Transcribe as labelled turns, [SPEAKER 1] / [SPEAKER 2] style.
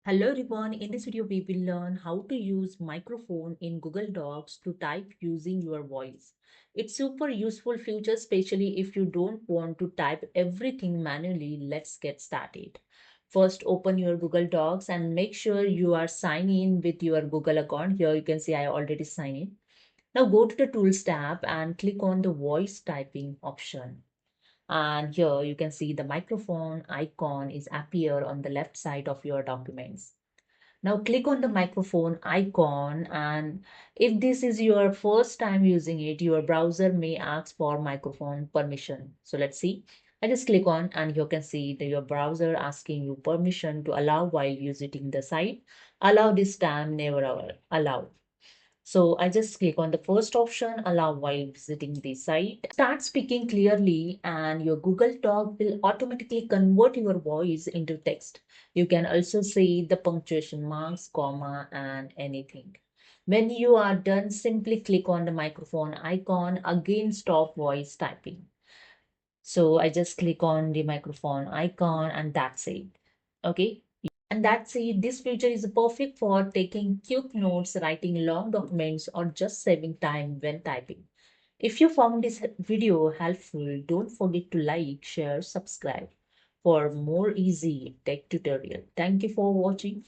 [SPEAKER 1] Hello everyone, in this video we will learn how to use microphone in Google Docs to type using your voice. It's super useful feature, especially if you don't want to type everything manually. Let's get started. First, open your Google Docs and make sure you are signed in with your Google account. Here you can see I already signed in. Now go to the Tools tab and click on the voice typing option. And here you can see the microphone icon is appear on the left side of your documents. Now click on the microphone icon, and if this is your first time using it, your browser may ask for microphone permission. So let's see. I just click on and you can see that your browser asking you permission to allow while visiting the site. Allow this time, never allow. So I just click on the first option, allow while visiting the site. Start speaking clearly and your Google Doc will automatically convert your voice into text. You can also see the punctuation marks, comma, and anything. When you are done, simply click on the microphone icon. Again, stop voice typing. So I just click on the microphone icon and that's it. Okay. And that's it. This feature is perfect for taking quick notes, writing long documents, or just saving time when typing. If you found this video helpful, don't forget to like, share, subscribe for more easy tech tutorial. Thank you for watching.